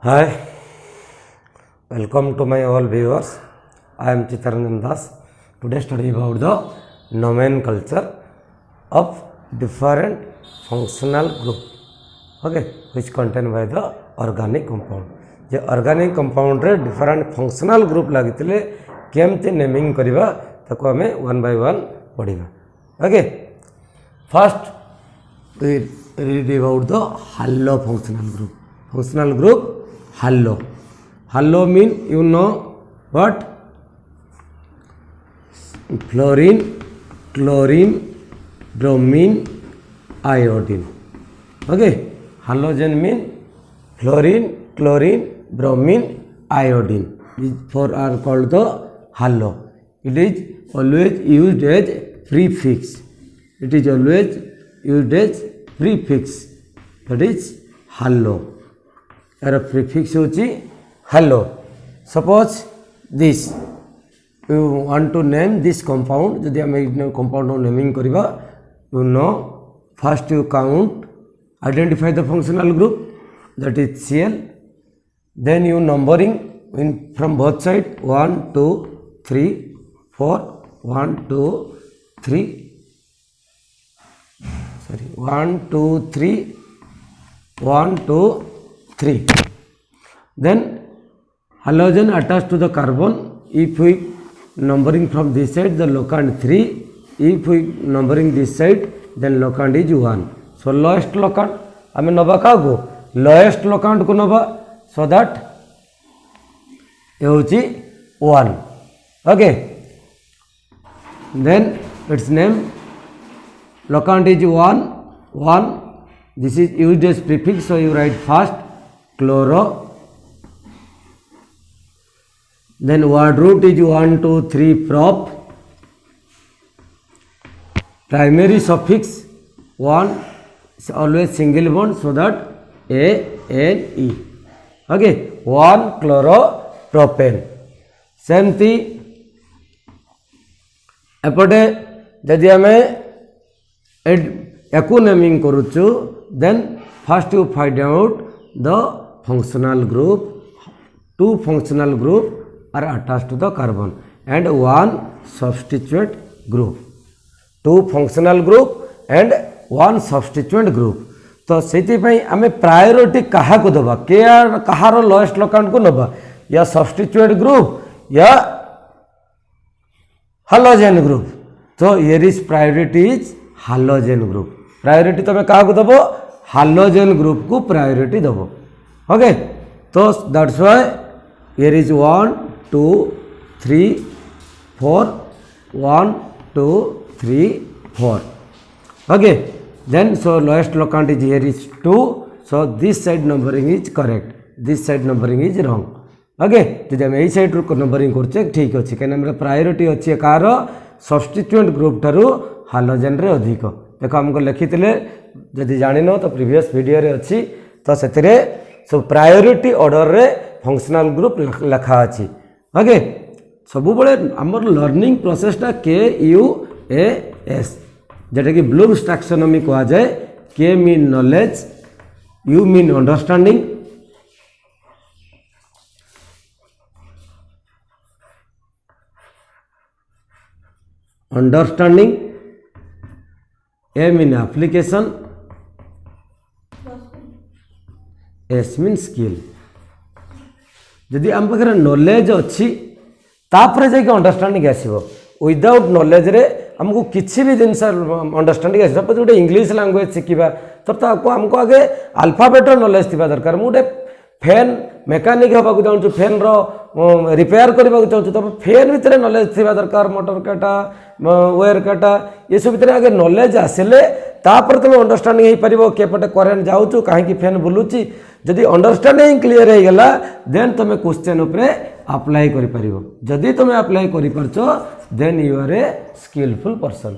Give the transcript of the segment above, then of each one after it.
Hi, welcome to my all viewers. I am Chittaranjan Das. Today study about the nomenclature of different functional group. Okay, which contained by the organic compound. J organic compound रे different functional group लागितले केमती naming करिवा ताको हमें one by one पढ़िबा. Okay, first we read about the halo functional group. Functional group halo. Halo mean you know what? Fluorine, chlorine, bromine, iodine. Okay, halogen mean fluorine, chlorine, bromine, iodine. These four are called the halo. It is always used as prefix. It is always used as prefix. That is halo. Our prefix होची halo. Suppose this you want to name this compound. जदि हमें compound naming करिबा, you know first you count, identify the functional group, that is Cl. Then you numbering in from both side 1, 2, 3, 4, 1, 2, 3. Sorry, 1, 2, 3, 1, 2, 3. Then halogen attached to the carbon. If we numbering from this side, the locand 3. If we numbering this side, then locand is 1. So lowest locand, I mean nova ka go lowest locand ko nova, so that euchi 1. Okay. Then its name locand is 1. This is used as prefix, so you write first chloro. Then word root is 1, 2, 3 prop. Primary suffix 1 is always single bond, so that A, N, E. Okay, 1 chloropropane. Same thing. एपटे यदि आमे एको naming करूचु, then first you find out the functional group. 2 functional group are attached to the carbon and 1 substituent group. 2 functional group and 1 substituent group. तो सेति पई आमे priority कहा को दबा, के कहार लोएस्ट लोकांट को नबा, या सब्स्टिट्यूएंट ग्रुप या हालोजेन ग्रुप. तो here is priority is halogen group. Priority तमे कहा को दबो, हालोजेन ग्रुप को प्रायोरिटी दबो. ओके, तो that's why here is 1, 2, 3, 4, 1, 2, 3, 4. Okay, then so lowest locant is here is 2, so this side numbering is correct, this side numbering is wrong. Okay, जदि हम यही साइड रो नंबरिंग करछे ठीक अछि, कने हमरा प्रायोरिटी अछि कार सब्स्टिट्यूएंट ग्रुप ठारू हालोजेन रे अधिक. देखो हमको लिखितले जदि जानि न तो प्रीवियस वीडियो रे अछि, तो सेतरे सो प्रायोरिटी ऑर्डर रे फंक्शनल ग्रुप लिखा अछि. ओके, सबु बळे हमर लर्निंग प्रोसेसटा KUAS जेटा कि ब्लूम्स टैक्सोनॉमी कहा जाए. K mean knowledge, U mean understanding, A mean application, S mean skill. जदि आम पाखे नॉलेज अच्छी तापर जाके अंडरस्टैंडिंग आसो. विदाउट नॉलेज रे हमको किसी भी जिनस अंडरस्टैंडिंग आस. सपोज गोटे इंग्लिश लैंग्वेज शिखा तो आमको आगे अल्फाबेटर नॉलेज थी दरकार. मुझे फैन मेकानिक होगा चाहूँ, फैन रिपेयर करने चाहूँ, तो फैन भितर नॉलेज थी दरकार. मोटर काटा, वेयर काटा, ये सब भितर आगे नॉलेज आसिले तापर तुम अंडरस्टैंडिंग हो पार केपटे करेन्ट जाऊँ, कहीं फैन बुलूची. जदि अंडरस्टैंडिंग क्लियर हो गला, देन तुम क्वेश्चन उपरे अप्लाई कर पारिबो. जदि तुम अप्लाई कर पारछो, then you are a skilful person.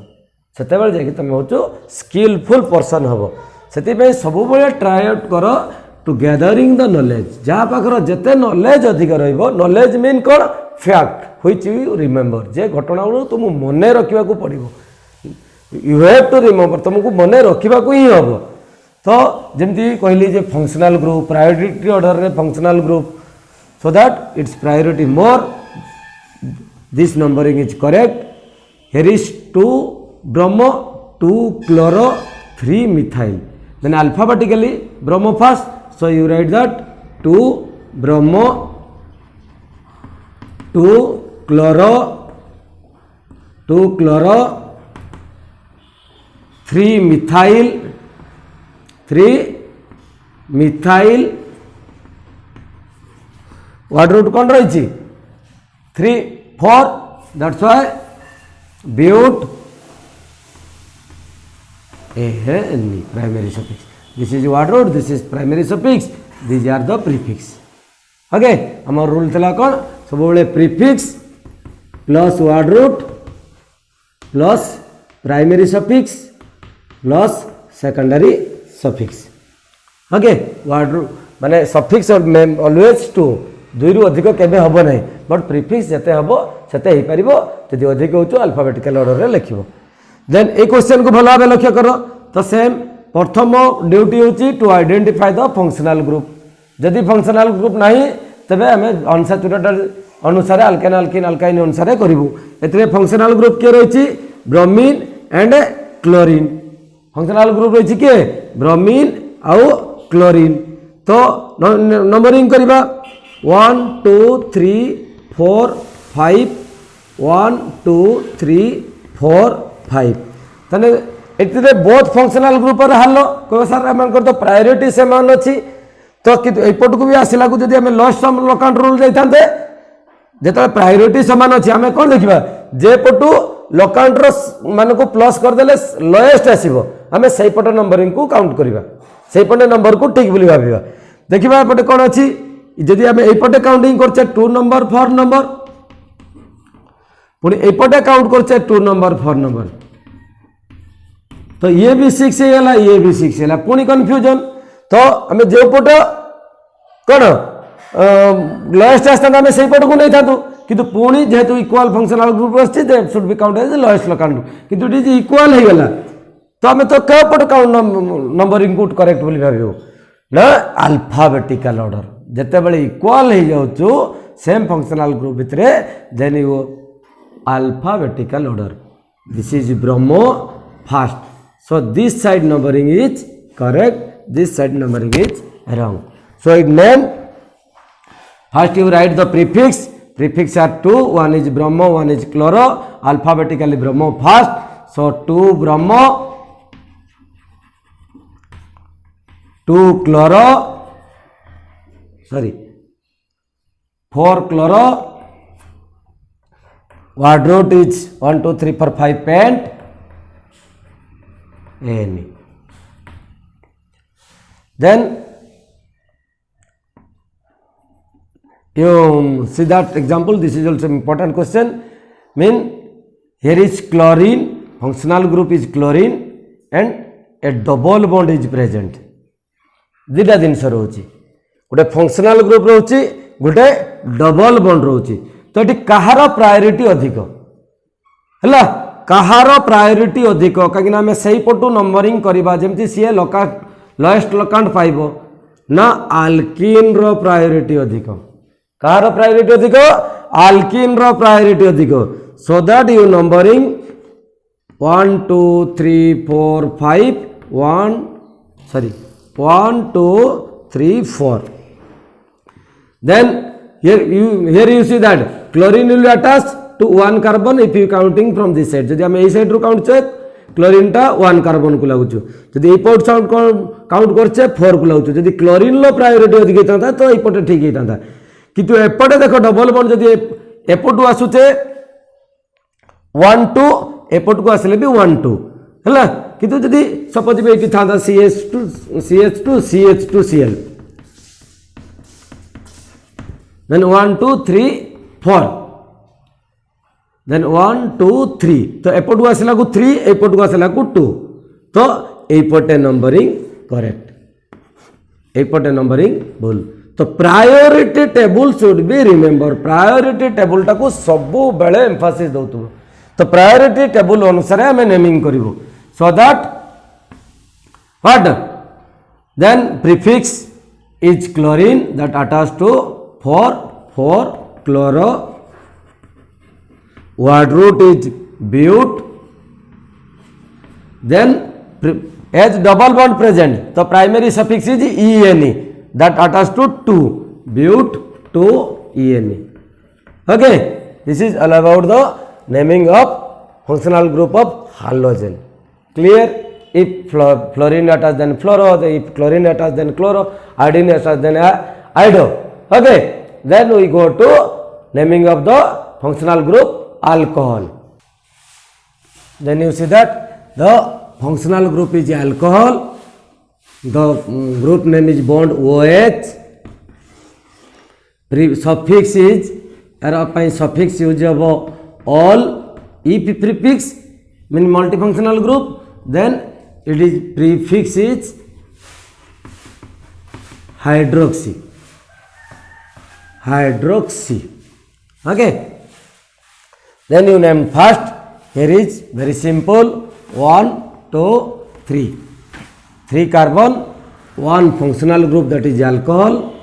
सेते बेले जाके तुम होचो स्किलफुल पर्सन हबो. सेति पे सब बेले ट्राई आउट करो टू गैदरिंग द नॉलेज. जहाँ पाखर जेते नॉलेज अधिक रहिबो, नॉलेज मीन कोन फैक्ट व्हिच यू रिमेंबर. जे घटना तुम मने रखिबा को पड़िबो. यू हैव टू रिमेंबर, तुमको मने रखिबा को ही हबो. तो जमती कहली जे फंक्शनल ग्रुप प्रायोरिटी ऑर्डर रे functional group so that its priority more this numbering is correct here is 2 bromo 2 chloro 3 methyl then alphabetically bromo first so you write that 2 bromo 2 chloro 3 methyl what root kon rahichi 3 4 that's why but primary suffix this is what root this is primary suffix these are the prefix okay हमर rule थला कोन सब बेले prefix plus word root plus primary suffix plus secondary suffix okay word root माने suffix always to दुई रु अधिक केबे हबो नै बट प्रीफिक्स जते हबो सेते ही परिबो जदि अधिक होतो अल्फाबेटिकल ऑर्डर रे लिखिबो देन ए क्वेश्चन को भलो भाबे लक्ष्य करो तो सेम प्रथम ड्यूटी होची to identify the functional group जदि फंक्शनल ग्रुप नाही तबे हमें अनसैचुरेटेड अनुसार अल्केन अल्किन अल्काइन अनुसार करिवु एतरे फंक्शनल ग्रुप के रहिची bromine and chlorine functional group रहिची के ब्रोमीन आउ क्लोरीन तो नंबरिंग करबा 1 2 3 4 5 1 2 3 4 5 तने एतिरे बोथ फंक्शनल ग्रुप रे हल्लो को सर हमन कर तो प्रायोरिटी समान अछि तो कि एपट को भी आसिला को जदी हम लॉस्ट सम लोकांट रूल जाइतांते जेता प्रायोरिटी समान अछि हमें कोन देखिबा जे पटु लोकांट रो मान को प्लस कर देले लोएस्ट आसीबो हमें सही पट नंबरिंग को काउंट करिबा सही पट नंबर को ठीक बोली भाबिबा देखिबा एपटे कोन अछि जदि आम एपटे काउंटिंग करछे 2 नंबर 4 नंबर पुणी एपटे काउंट करछे 2 नंबर 4 नंबर तो ये भी 6 है ये भी 6 है पुणी कंफ्यूजन तो आम जो पट कौन लोएस्ट आसता आम से पट को नहीं था किंतु पुणी जेहेतु इक्वाल फंक्शनल ग्रुप आछे they should be counted as lowest locant किंतु इट इज इक्वाल हो गला तो आम तो क्या पट काउंट नंबरिंग को करेक्ट बोली भाबियो ना अल्फाबेटिकल ऑर्डर जिते बड़े इक्वाल हो जाऊँ सेम फंक्शनल ग्रुप भितर then you alphabetical order this is bromo first so this side numbering is correct this side numbering is wrong so it name first you write the prefix are 2 one is bromo one is chloro alphabetically bromo first so 2 bromo 2 chloro sorry 4 chloro word root is 1 2 3 4 5 pent any then you see that example this is also important question mean here is chlorine functional group is chlorine and a double bond is present दुटा जिनस रोचे गोटे functional group रोचे गोटे double bond रोचे तो ये कहार priority अधिक है कहार प्रायोरिटी अधिक कहीं आम से पटू नंबरिंग करवा जमी सी लोएस्ट लोकांट पाइब ना आल्किन रो प्रायोरिटी अधिक कहार प्रायोरिटी अधिक आल्किन रो प्रायोरिटी अधिक सो that you numbering 1 2 3 4 5 1 2 3 4 then here you see that chlorine will attach to one carbon if you counting from this side जदि हम ए साइड रो काउंट चेक क्लोरीन टा 1 कार्बन को लागुछु जदि ए पॉट साउंड काउंट करछे 4 को लागुछु जदि क्लोरीन लो प्रायोरिटी अधिक हेता तो ए पॉट ठीक हेता किंतु एपटे देखो डबल बॉन्ड जदि एपटू आसुचे 1 2 एपट को आसले भी 1 2 है किंतु जदि सपोज भी ये था CH2Cl then 1 2 3 4 then 1 2 3 तो एपट को आसला को 3 एपट को आसला को 2 तो एपटे नंबरिंग करेक्ट एपटे नंबरिंग भूल तो priority table should be remember priority table टाको सब बेले एम्फासिस दउतु तो प्रायोरिटी टेबल अनुसार आम नेमिंग करूँ so that what then prefix is chlorine that attached to 4 chloro, word root is but, then as double bond present, the primary suffix is ene that attached to 2 but to ene. Okay, this is all about the naming of functional group of halogen. Clear? If fluorine attached then fluoro, if chlorine attached then chloro, iodine attached then iodo. Okay, then we go to naming of the functional group alcohol. Then you see that the functional group is alcohol, the group name is bond OH, suffix is suffix use of all, if prefix mean multifunctional group, then it is prefix is hydroxy. Okay, then you name first. Here is very simple, 1 2 3 carbon, 1 functional group, that is alcohol.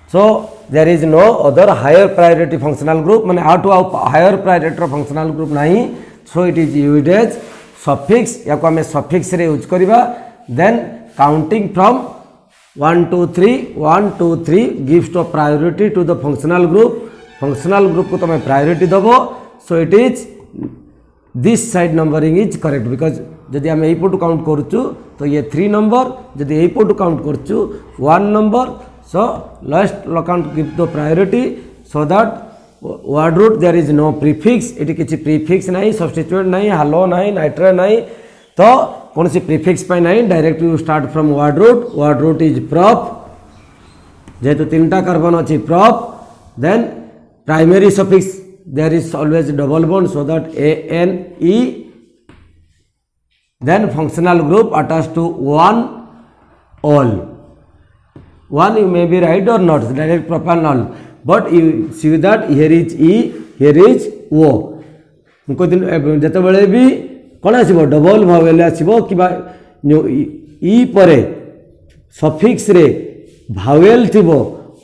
So there is no other higher priority functional group, माने out to higher priority functional group नहीं. So it is used as suffix, या को हमें suffix रे use करिबा. Then counting from 1 2 3 gives to priority to the functional group. Functional group को तमे priority दबो. So it is this side numbering is correct, because यदि आम यहीपटू काउंट करूँ तो ये 3 नंबर, यदि यहीपटू काउंट करूँ 1 number. So last count give the priority, so that word root there is no prefix, ये किसी प्रीफिक्स नहीं, सब्स्टिट्यूएंट नहीं, हालो नहीं, नाइट्रेट नहीं, तो कौन सी प्रीफिक्स पे नहीं, direct you start from word root is prop, जेहेतु 3टा कार्बन अच्छी prop. Then primary suffix there is always double bond, so that ANE. Then functional group attached to 1 all. 1 you may be right or not, direct propanol, but you see that here is E, here is O. उनको दिन जते बड़े भी कौन आसीबो, double vowel आसीबो कि ई परे suffix रे vowel थिबो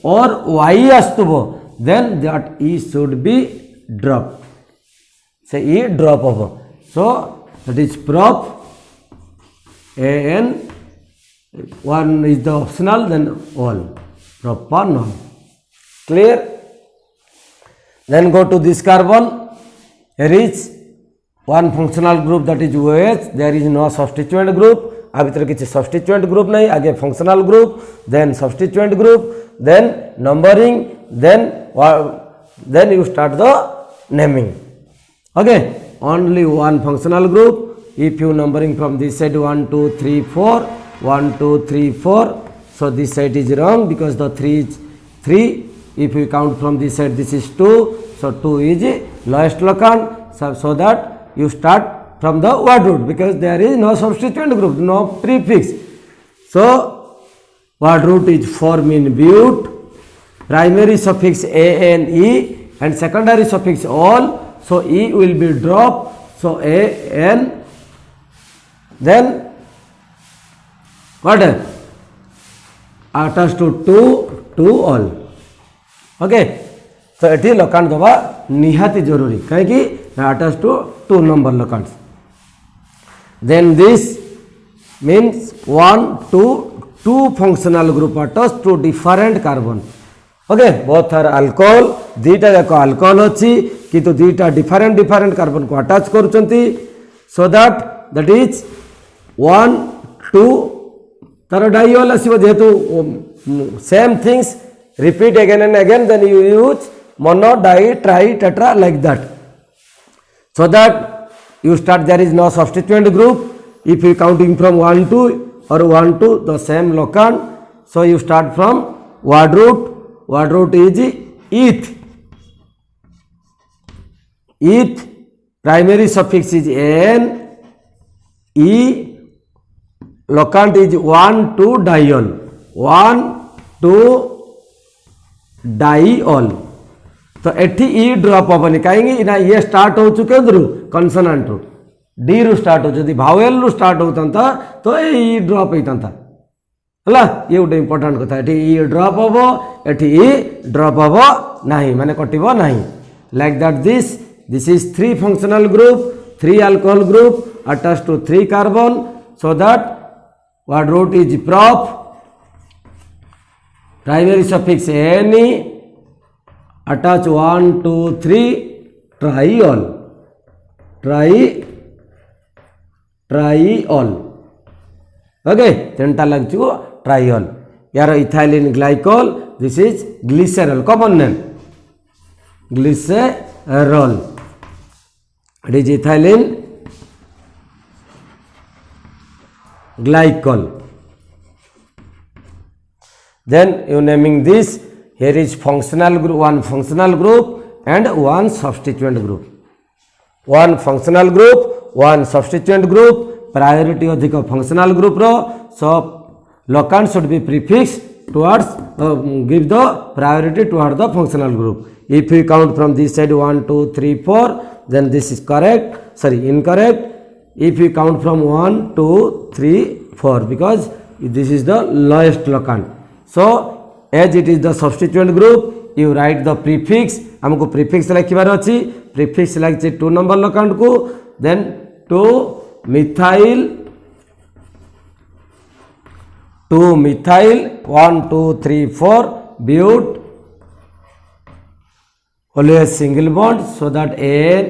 और Y आस्तबो, then that E should be drop. Say E drop over. So that is prop. AN, one is the optional, then all. Propanol. Clear? Then go to this carbon. Here is one functional group, that is OH. There is no substituent group. अभी तक किसी substituent group नहीं, आगे functional group, then substituent group, then numbering, then you start the naming. Okay, only one functional group. If you numbering from this side 1 2 3 4 1 2 3 4, so this side is wrong because the 3 is 3. If you count from this side, this is 2, so 2 is lowest locant, so that you start from the word root, because there is no substituent group, no prefix. So word root is 4 mean but, primary suffix ANE and secondary suffix all, so E will be dropped, so AN, then what attached to 2 all. Okay, so eighty लकांट दबा निहाती जरूरी, कहीं attached to 2 number लकांट. Then this means 1 2 functional group attached to different carbon. Okay, both are alcohol, दीटा जाक alcohol अच्छी किंतु दीटा different carbon को attach करुचंती, so that is 1 2 तार diol आसीबो, जेहेतु same things repeat again and again, then you use mono, di, tri, tetra like that, so that you start, there is no substituent group. If you counting from 1 2 or 1 2 the same locant, so you start from word root is eth, primary suffix is an, e, locant is 1 2 diol, 1 2 diol. तो एठी ई drop हेनी कहीं ये start हो चुके कनसोनांट रू, D रु start हो, भावेल रु स्टार्ट होता तो ई ड्रॉप होता. है ये गोटे इंपोर्टाट कथा ये ड्रप हम ये ड्रप हम ना माने कटो ना like that this is 3 functional group 3 alcohol group attach to 3 carbon so that what root is prop primary suffix any attach 1 2 3 triol triol okay तीनटा लग ट्राइल यार ethylene glycol this is glycerol common name glycerol it is ethylene glycol. Then you naming this, here is functional group, one functional group and one substituent group. One functional group, one substituent group, priority अधिक functional group रो, so locant should be prefixed towards give the priority towards the functional group. If we count from this side 1 2 3 4 then this is correct, sorry incorrect. If you count from 1 2 3 4 because this is the lowest locant, so as it is the substituent group you write the prefix. हमको prefix लिखिबार अछि, prefix लागिছে 2 number locant को, then 2 methyl 1 2 3 4 but always single bond so that N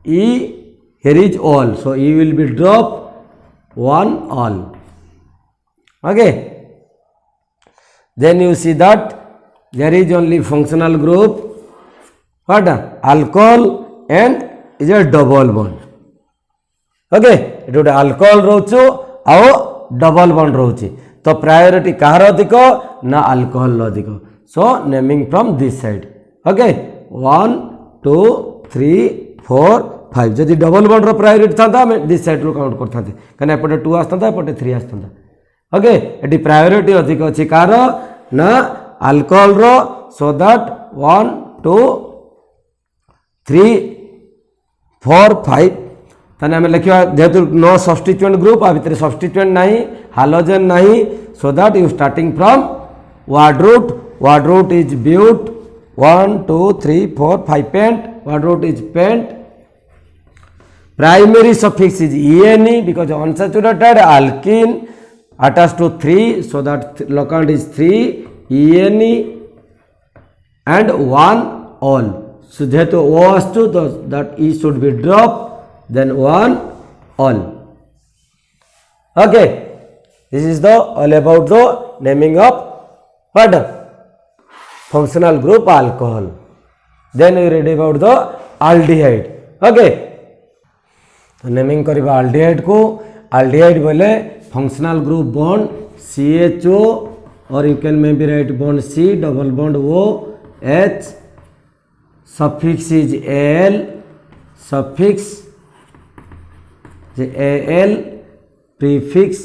E here is all, so E will be drop 1 all. Okay, then you see that there is only functional group what alcohol and is a double bond. Okay, it would alcohol रोचु आओ double bond रोची, तो priority कहार अधिक ना alcohol अधिक, so naming from this side. Okay, 1 2 3 4 5 जदि double bond रो priority था this side रो count करता कहीं एपटे 2 आसता एपटे 3 आसता. ओके ये प्रायोरिटी अधिक अच्छी कार ना अल्कोहल रो, सो दैट 1 2 3 4 5 ताने हमें लिखा जेहेतु नो सब्स्टिट्यूएंट ग्रुप आ भितर सब्स्टिट्यूएंट नहीं हालोजन नहीं, so that you starting from word root is but 1 2 3 4 5 pent word root is pent. Primary suffix is ene because unsaturated alkene attached to 3, so that locant is 3 ene and 1 all. So जेहेतु O has to that E should be dropped, then 1 all. Okay, this is the all about the naming of what functional group alcohol. Then we read about the aldehyde. Okay, naming करवा aldehyde को. Aldehyde बोले functional group bond CHO और you can may be right bond C double bond O H suffix is Al suffix Al prefix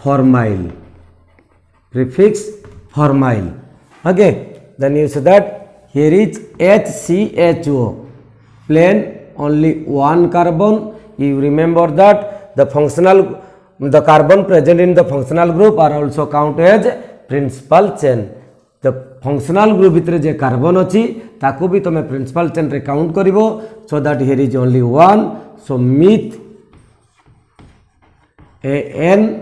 formyl prefix formyl. Okay, then you say that here is HCHO, plain only one carbon. You remember that the carbon present in the functional group are also counted as principal chain. The functional group भितर जे carbon अच्छी ताको भी तुम्हें principal chain रे count करिवो, so that here is only one. So meth ANAL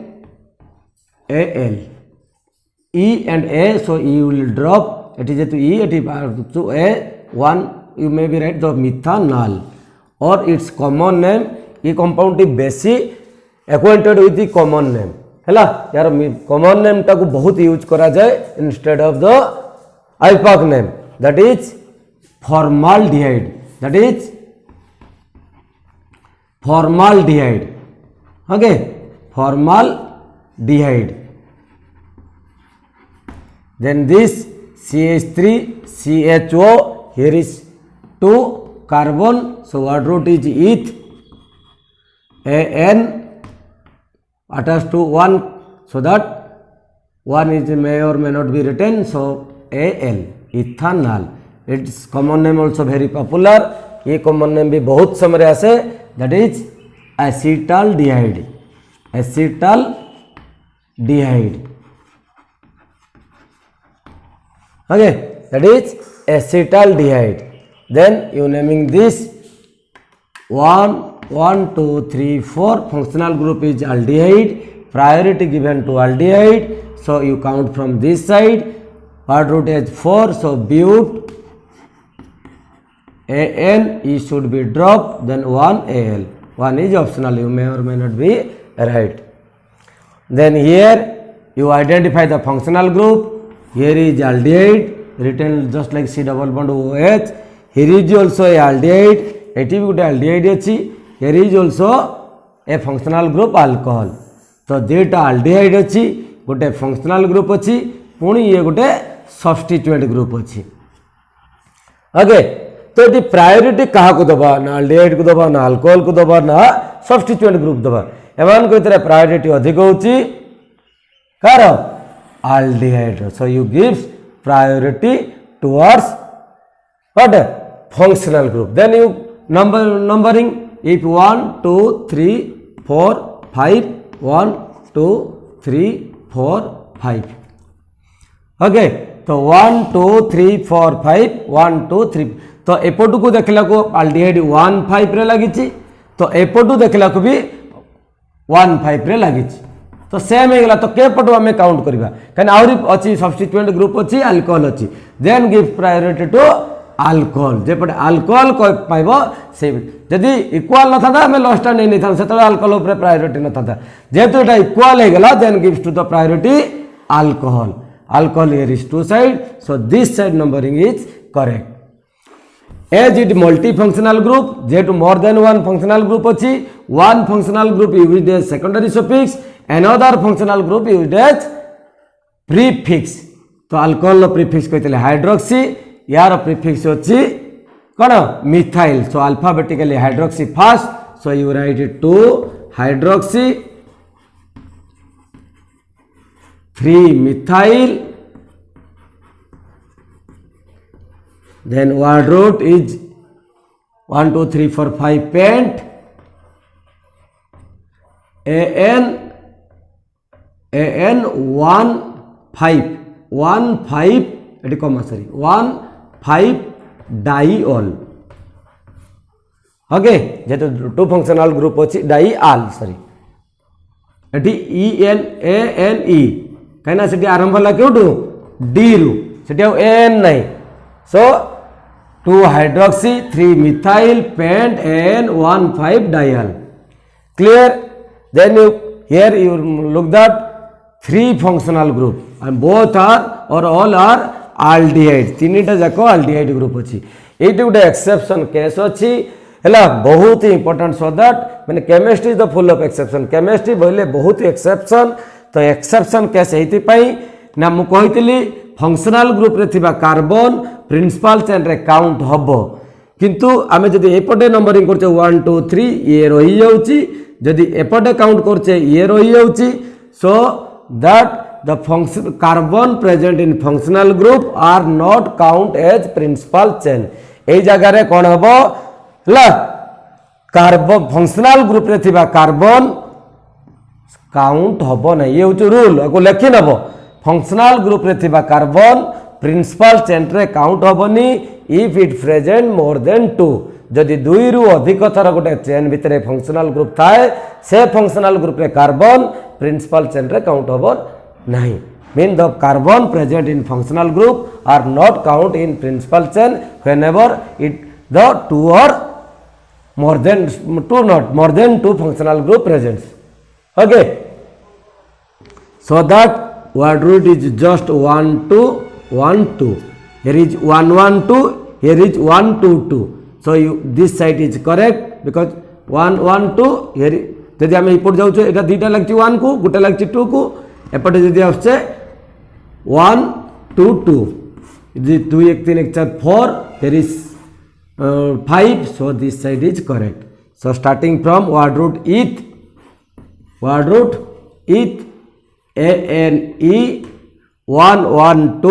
E and A, so E will drop. It is to E, it is to A one. You may be right the methanol or its common name. ये compound is बेसी acquainted with the common name. हैला यार common name टाको बहुत use करा जाए instead of the IUPAC name, that is formaldehyde. That is formaldehyde. Okay, formaldehyde. Then this CH3 CHO, here is 2 carbon, so what root is eth, AN attached to 1, so that 1 is may or may not be written, so AL ethanol. Its common name also very popular. ये common name भी बहुत समय आसे, that is acetaldehyde. acetaldehyde. Okay, that is acetaldehyde. Then you naming this 1 2 3 4 functional group is aldehyde, priority given to aldehyde, so you count from this side. Word root is 4, so but an e should be dropped, then 1 al, 1 is optional, you may or may not be right. Then here you identify the functional group. Here is aldehyde written just like C double bond OH. Here is also a aldehyde, eighty भी गोटे aldehyde अच्छी. Here is also a functional group alcohol. तो दुईटा aldehyde अच्छी, गोटे functional group अच्छी, पुणी ये गोटे substituent group अच्छी. ओके, तो ये प्रायोरिटी क्या को दबा, ना aldehyde को दबा, ना alcohol को दबा, ना substituent group दबा. एमान को इतने प्रायोरिटी अधिक होची करो aldehyde. So you gives priority towards what functional group. Then you numbering, if 1 2 3 4 5 1 2 3 4 5. Okay, तो 1 2 3 4 5 1 2 3. तो एपटू को देखला को aldehyde 1 5 रे लगी, तो एपटू देखला को भी 1 5 रे लगी. तो सेम हो गला. तो के पटू आम काउंट करवा कहीं आहरी अच्छी सब्स्टिट्यूएंट ग्रुप अच्छी अल्कोहल अच्छी. Then give priority to alcohol. जेपटे अल्कोहल पाइब से जदि इक्वाल न था आम लसटा नहीं नहीं था से अल्कोहल उपर प्रायोरिटी न था. जेहेतु यहाँ इक्वाल हो गला, then gives to the priority alcohol. Alcohol here is to side, so this side numbering is correct. As it multi functional group, जेहेतु more than one functional group अच्छी, one functional group used as secondary suffix, another functional group used as prefix. तो alcohol prefix कहते hydroxy, यार prefix अच्छी कौन methyl. So alphabetically hydroxy first, so you write it 2 hydroxy 3 methyl. then word root is 1 2 3 4 5 pent, an 1 5 1 5 eighty कमा sorry 1 5 diol. Okay, जेहेतु to functional group अच्छी diol sorry eighty ENANE कहीं से आरंभ है क्यों डी रु से एन नहीं. So 2 hydroxy 3 methyl pent ane 1 5 diol. Clear. Then you here you look that 3 functional group and both are or all are aldehyde. तीनटा जाक aldehyde group अच्छी. ये गोटे एक्सेप्शन केस अच्छी है, बहुत ही इंपोर्टेंट. सो दैट मैंने chemistry is the full of exception. Chemistry बोले बहुत ही एक्सेप्शन. तो एक्सेप्शन केस ये ना मुझे फंक्शनल ग्रुप रे थिबा कार्बन प्रिंसिपल चेन रे काउंट हबो, किंतु आमे जदि एपटे नंबरिंग करछे 1 2 3 ये रही जाउची, जदि एपटे काउंट करछे ये रही जाउची. सो that the function carbon present in functional group are not count as principal chain. ए जगह रे कौन हबो ला कार्बन फंक्शनल ग्रुप रे थिबा कार्बन काउंट हबो नहीं. ये होच रूल को लेखि नबो. फंक्शनल ग्रुप रे थिबा कार्बन प्रिंसिपल चेन रे काउंट हबोनी if it present more than 2. जदि 2 रु अधिक थर गोटे चेन भितर फंक्शनल ग्रुप थाए, से फंक्शनल ग्रुप रे कार्बन प्रिंसिपल चेन रे काउंट हबो नहीं. Mean the carbon present in functional group are not count in principal chain whenever it the 2 or more than 2 not more than 2 functional group presents. Okay, so that word root is just 1 2 1 2. Here is 1 1 2, here is 1 2 2. So you this side is correct because 1 1 2 here. यदि आम इपट जाऊँ यहाँ दुईटा लगे 1 को, गोटे लगे 2 को, एपटे जदि आसे 1 2 2 2 1 3 1 4 4 here is 5. So this side is correct. So starting from word root eth ANE 1 1 2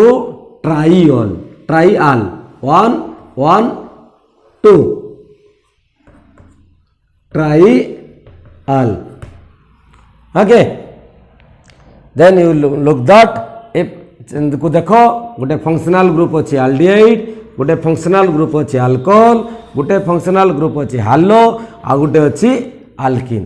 triol 1 1 2 triol. Okay then you look that if को देखो गोटे फंक्शनल ग्रुप अच्छे एल्डिहाइड गोटे फंक्शनल ग्रुप अच्छे अल्कोहल गोटे फंक्शनल ग्रुप अच्छे हालो आ गोटे अच्छी आल्किन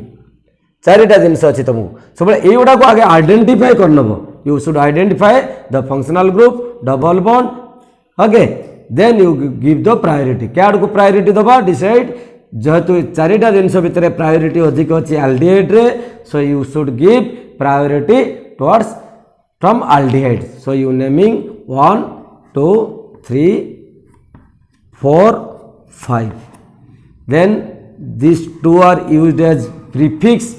चारिटा जिनस अच्छी तुमको सब युवा को आगे आइडेंटिफाई करनब you should identify the functional group double bond okay then you give the priority क्या को प्रायोरिटी दबा डिसाइड जेहेतु चारिटा जिनस भितर प्रायोरिटी अधिक अच्छी एल्डिहाइड रे so you should give priority towards from aldehyde. So you naming 1, 2, 3, 4, 5. Then these two are used as prefix.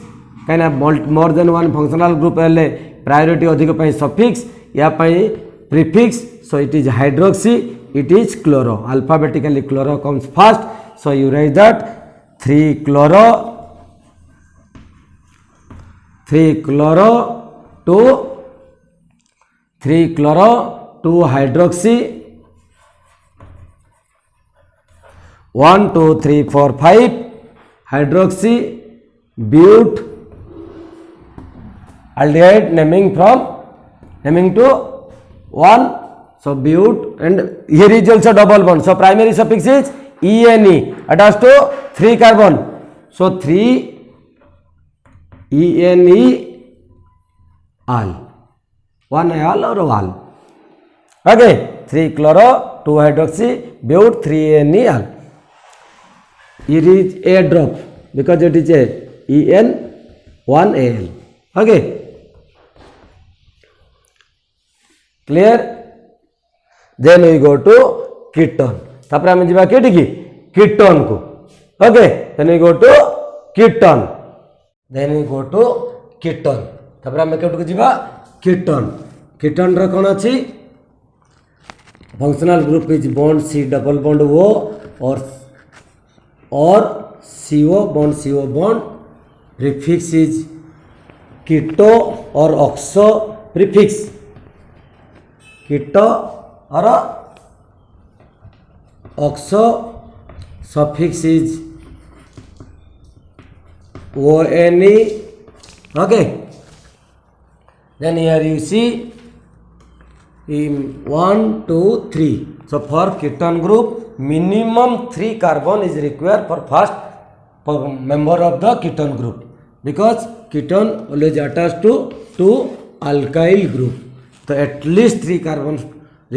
Kind of more than one functional group है priority अधिक पाई suffix या पाई prefix. So it is hydroxy. It is chloro. Alphabetically chloro comes first. So you write that 3 chloro 3 chloro 2 hydroxy 1 2 3 4 5 hydroxy but aldehyde naming to 1 so but and here is also double bond so primary suffix is ene attached to 3 carbon so 3 ene al 1 al or al okay 3 chloro 2 hydroxy but 3 NeAl it is a drop because it is a En 1 Al okay clear then we go to ketone तापर आम जा कि ketone को okay then we go to ketone then we go to ketone तापर आम केटू को जा ketone ketone रो कौन अच्छी functional group is bond C double bond O or CO bond prefix is keto or oxo prefix keto or oxo suffix is ONe okay then here you see in 1 2 3 so for ketone group minimum 3 carbon is required for first member of the ketone group because ketone always attached to alkyl group so at least 3 carbons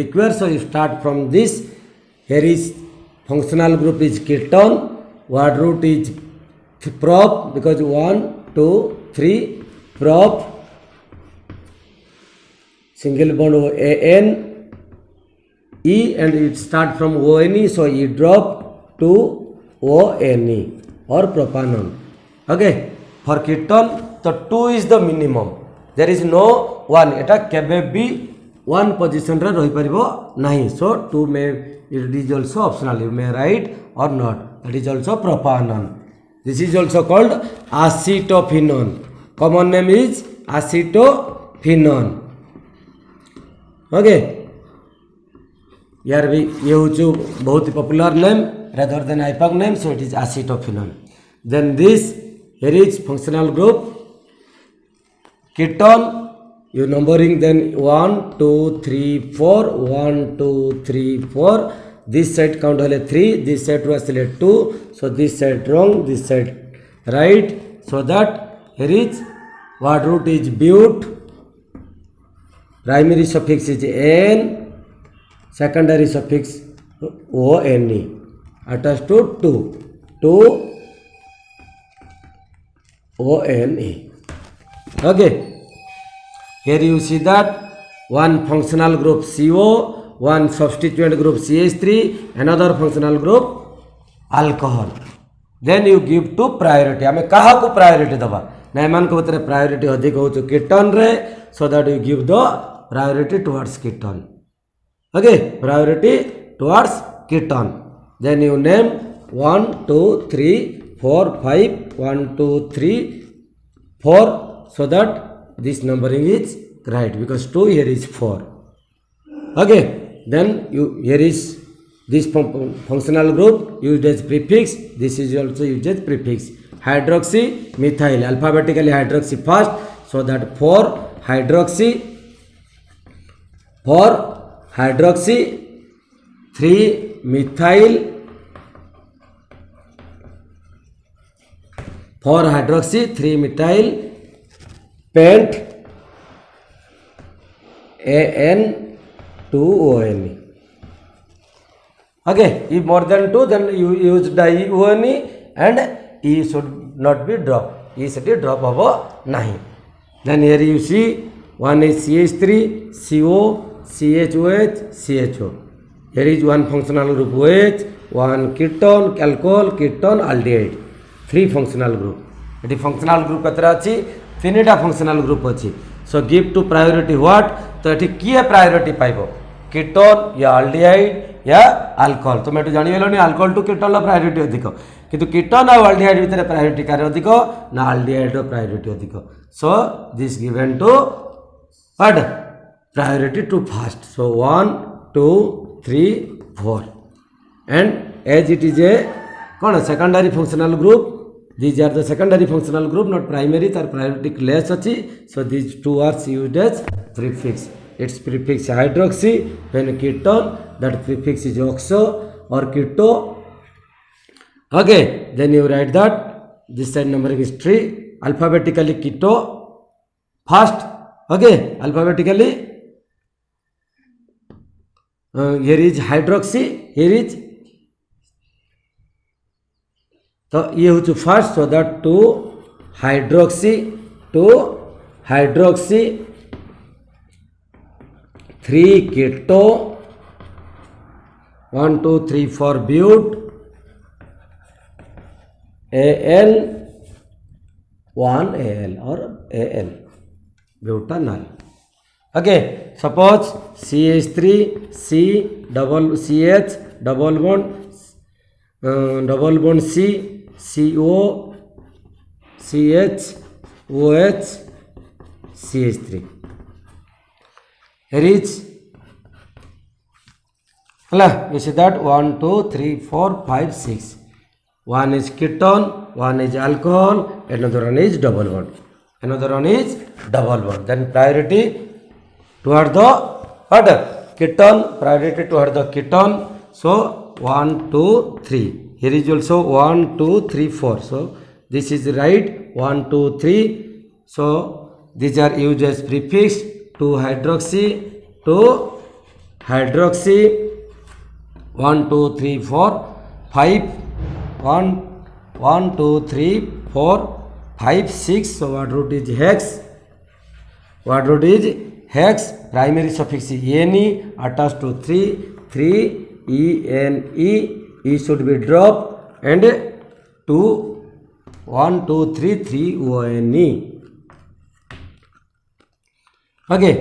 required so you start from this here is functional group is ketone word root is prop because 1 2 3 prop single bond AN E and it start from ONe so E drop to ONe or propanone okay for ketone so 2 is the minimum there is no 1 eta kebe भी 1 position रे रही परिबो नहीं so 2 may it is also optional you may write or not that is also propanone this is also called acetophenone common name is acetophenone okay यार भी ये हूँ बहुत ही popular name rather than IUPAC name so it is acetophenone then this here is functional group ketone you numbering then 1 2 3 4 1 2 3 4 this side count हले 3 this side रो आसले 2 सो this side wrong this side right so that here is word root is but primary suffix is N secondary suffix ONe attached to 2 ONe okay here you see that one functional group CO one substituent group CH3 another functional group alcohol then you give to priority आमे कहा को priority दबा ना एमान को बतरे priority अधिक हो तो कीटोन रे so that you give the priority towards ketone okay priority towards ketone then you name 1 2 3 4 5 1 2 3 4 so that this numbering is right because 2 here is 4 okay then you here is this functional group used as prefix, this is also used as prefix. Hydroxy methyl, alphabetically hydroxy first, so that for hydroxy 3 methyl, for hydroxy 3 methyl pent AN2ONE. Okay, if more than 2, then you use dione and E should not be dropped. E should be drop of nahi. Then here you see one is CH3, CO, CHOH, CHO. Here is one functional group OH, one ketone, alcohol, ketone, aldehyde. 3 functional group. It is functional group katra achi, 3टा functional group achi. So give to priority what? तो ये किए priority पाइब ketone या aldehyde या alcohol तुम ये जानी alcohol to ketone priority अधिक किंतु कीटोन और अल्डिहाइड भितर प्रायोरिटी कार अधिक ना अल्डिहाइड प्रायोरिटी अधिक so this given to what priority to first so 1 2 3 4 and as it is a कौन secondary functional group these are the secondary functional group not primary tar priority less achi so these two are used as prefix its prefix hydroxy when ketone that prefix is oxo or keto okay then you write that this side numbering is 3 alphabetically keto first okay alphabetically here is hydroxy here is तो ये हो चुका first so that two hydroxy 3 keto 1 2 3 4 but Al 1 Al or Al butanol okay suppose CH3 C double CH double bond C CO CH OH CH3 here is you see that 1 2 3 4 5 6 one is ketone one is alcohol another one is double bond then priority toward the what ketone priority toward the ketone so 1 2 3 here is also 1 2 3 4 so this is right 1 2 3 so these are used as prefix to hydroxy 1 2 3 4 5 1 2 3 4 5 6 so what root is hex primary suffix is ene attached to 3 ene e should be dropped and 2 1 2 3 3 one okay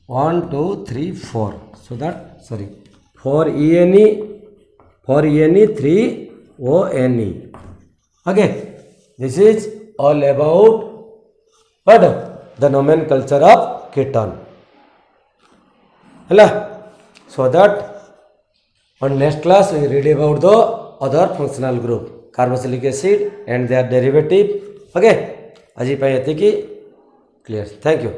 1 2 3 4 so that sorry 4 ene 3 one okay this is all about what the nomenclature of ketone hello so that on next class we read about the other functional group carboxylic acid and their derivative okay aji pai etik clear thank you